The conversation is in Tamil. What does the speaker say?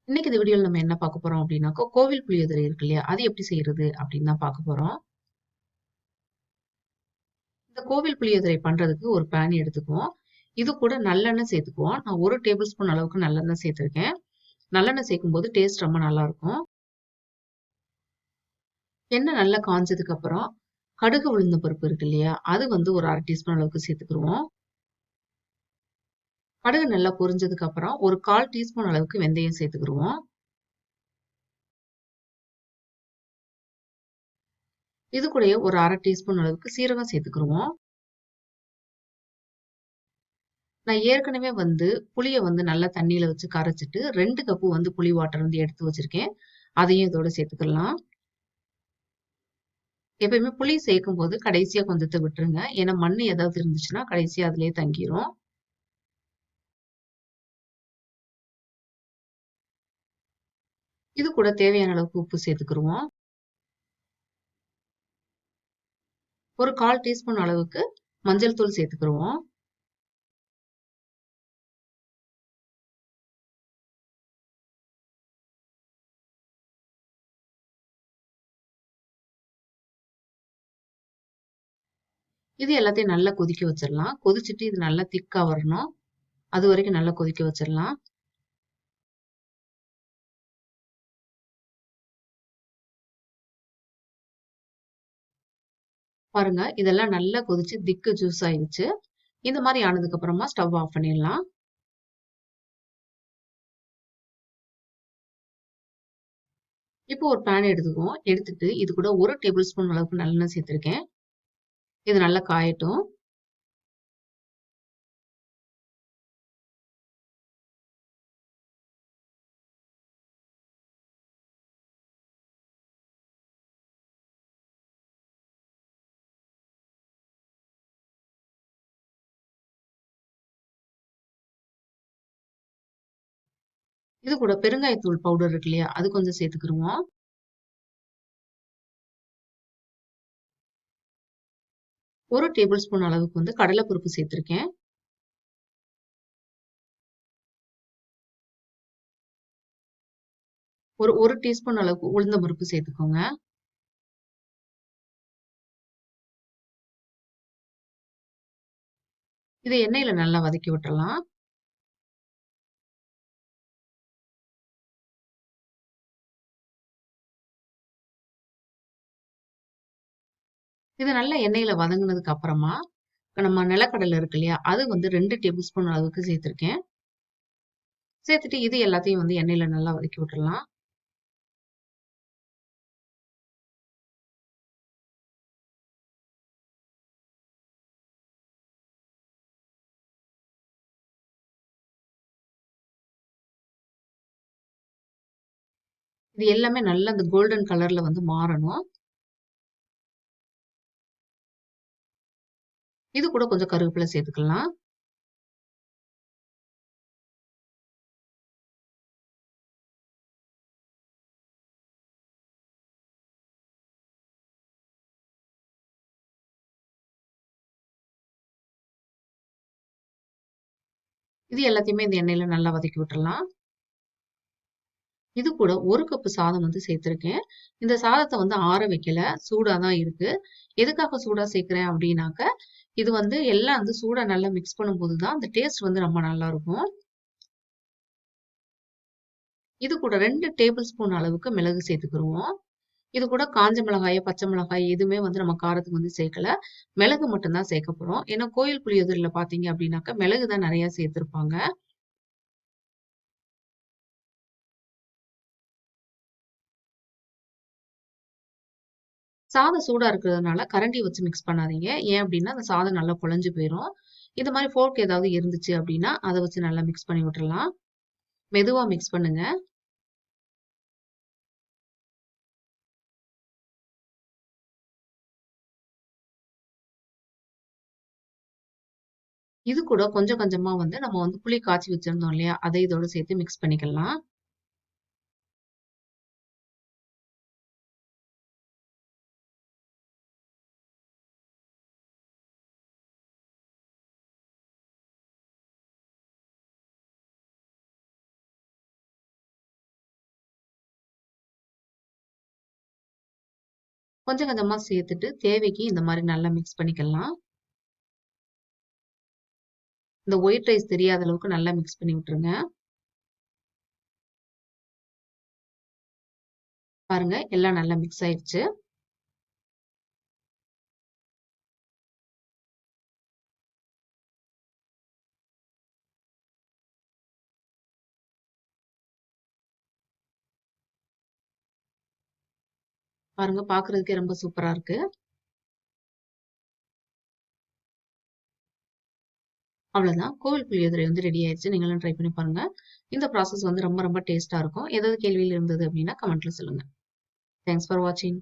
இன்னைக்கு இந்த வீடியோல நம்ம என்ன பார்க்க போறோம் அப்படின்னாக்கா, கோவில் புளியோதரை இருக்கு இல்லையா? அது எப்படி செய்யறது அப்படின்னு தான் பார்க்க போறோம். இந்த கோவில் புளியோதரை பண்றதுக்கு ஒரு பேன் எடுத்துக்குவோம். இது கூட நல்லெண்ணெய் சேர்த்துக்குவோம். நான் 1 டேபிள் ஸ்பூன் அளவுக்கு நல்லெண்ணெய் சேர்த்துருக்கேன். நல்லெண்ணெய் சேர்க்கும்போது டேஸ்ட் ரொம்ப நல்லா இருக்கும். எண்ணெய் நல்லா காஞ்சதுக்கு அப்புறம் கடுகு உளுந்த பருப்பு இருக்கு இல்லையா? அது வந்து ஒரு 1/2 டீஸ்பூன் அளவுக்கு சேர்த்துக்குருவோம். கடுகு நல்லா பொரிஞ்சதுக்கு அப்புறம் ஒரு 1/4 டீஸ்பூன் அளவுக்கு வெந்தயம் சேர்த்துக்குருவோம். இது கூடயே ஒரு 1/2 டீஸ்பூன் அளவுக்கு சீரகம் சேர்த்துக்குருவோம். நான் ஏற்கனவே வந்து புளிய வந்து நல்லா தண்ணீல வச்சு கரைச்சுட்டு 2 கப்பு வந்து புளி வாட்டர் வந்து எடுத்து வச்சிருக்கேன். அதையும் இதோட சேர்த்துக்கலாம். எப்பயுமே புளி சேர்க்கும்போது கடைசியா கொஞ்சத்த விட்டுருங்க. ஏன்னா மண்ணு ஏதாவது இருந்துச்சுன்னா கடைசியா அதிலேயே தங்கிரும். இது கூட தேவையான அளவுக்கு உப்பு சேர்த்துக்குருவோம். ஒரு 1/4 டீஸ்பூன் அளவுக்கு மஞ்சள் தூள் சேர்த்துக்குருவோம். இது எல்லாத்தையும் நல்லா கொதிக்க வச்சிடலாம். கொதிச்சுட்டு இது நல்லா திக்கா வரணும். அது வரைக்கும் நல்லா கொதிக்க வச்சிடலாம். பாருங்க இதெல்லாம் நல்லா கொதிச்சு திக்கு ஜூஸ் ஆயிடுச்சு. இந்த மாதிரி ஆனதுக்கு அப்புறமா ஸ்டவ் ஆஃப் பண்ணிடலாம். இப்போ ஒரு பேன் எடுத்துக்குவோம். எடுத்துட்டு இது கூட 1 டேபிள் ஸ்பூன் அளவுக்கு நல்லெண்ணெய் சேர்த்துருக்கேன். இது நல்லா காயட்டும். இது கூட பெருங்காயத்தூள் பவுடர் இருக்கு இல்லையா? அது கொஞ்சம் சேர்த்துக்குருவோம். 1 டேபிள் ஸ்பூன் அளவுக்கு வந்து கடலைப்பருப்பு சேர்த்துருக்கேன். ஒரு 1 டீஸ்பூன் அளவுக்கு உளுந்தம் பருப்பு சேர்த்துக்கோங்க. இதை எண்ணெயில நல்லா வதக்கி விட்டுறலாம். இது நல்லா எண்ணெயில வதங்குனதுக்கு அப்புறமா நம்ம நிலக்கடலை இருக்கு இல்லையா? அது வந்து 2 டேபிள் ஸ்பூன் அளவுக்கு சேர்த்துருக்கேன். சேர்த்துட்டு இது எல்லாத்தையும் வந்து எண்ணெயில நல்லா வதக்கி விட்டுறலாம். இது எல்லாமே நல்லா அந்த கோல்டன் கலர்ல வந்து மாறணும். இது கூட கொஞ்சம் கருவேப்பிலை சேர்த்துக்கலாம். இது எல்லாத்தையுமே இந்த எண்ணெயில நல்லா வதக்கி விட்டுறலாம். இது கூட 1 கப்பு சாதம் வந்து சேர்த்துருக்கேன். இந்த சாதத்த வந்து ஆற வைக்கல. சூடா தான் இருக்கு. எதுக்காக சூடா சேர்க்கிறேன் அப்டின்னாக்க, இது வந்து எல்லாம் வந்து சூடா நல்லா மிக்ஸ் பண்ணும்போது தான் அந்த டேஸ்ட் வந்து ரொம்ப நல்லாருக்கும். இது கூட 2 டேபிள் ஸ்பூன் அளவுக்கு மிளகு சேர்த்துக்குருவோம். இது கூட காஞ்ச மிளகாயோ, பச்சை மிளகாய் எதுவுமே வந்து நம்ம காரத்துக்கு வந்து சேர்க்கல. மிளகு மட்டும் தான் சேர்க்க போறோம். ஏன்னா கோயில் புளியோதரைல பார்த்தீங்க அப்டின்னாக்கா, மிளகு தான் நெறைய சேர்த்திருப்பாங்க. சாதம் சூடா இருக்கிறதுனால கரண்டி வச்சு மிக்ஸ் பண்ணாதீங்க. ஏன் அப்டின்னா, அந்த சாதம் நல்லா குழஞ்சு போயிரும். இந்த மாரி ஃபோர்க் ஏதாவது இருந்துச்சு அப்டின்னா, அத வச்சு நல்லா மிக்ஸ் பண்ணி விட்டுறலாம். மெதுவா மிக்ஸ் பண்ணுங்க. இது கூட கொஞ்சம் கொஞ்சமா வந்து நம்ம வந்து புளி காய்ச்சி வச்சிருந்தோம் இல்லையா? அதை இதோட சேர்த்து மிக்ஸ் பண்ணிக்கலாம். கொஞ்சம் கொஞ்சமா சேர்த்துட்டு தேவைக்கு இந்த மாதிரி நல்லா மிக்ஸ் பண்ணிக்கலாம். இந்த ஒயிட் ரைஸ் தெரியாத அளவுக்கு நல்லா மிக்ஸ் பண்ணி விட்டுருங்க. பாருங்க எல்லாம் நல்லா மிக்ஸ் ஆயிடுச்சு. பாருங்க பாக்குறதுக்கே ரொம்ப சூப்பரா இருக்கு. அவ்வளவுதான், கோவில் புளியோதரை வந்து ரெடி ஆயிடுச்சு. நீங்களும் ட்ரை பண்ணி பாருங்க. இந்த ப்ராசஸ் வந்து ரொம்ப ரொம்ப டேஸ்டா இருக்கும். ஏதாவது கேள்வியில் இருந்தது அப்படின்னா கமெண்ட்ல சொல்லுங்க. தேங்க்ஸ் ஃபார் வாட்சிங்.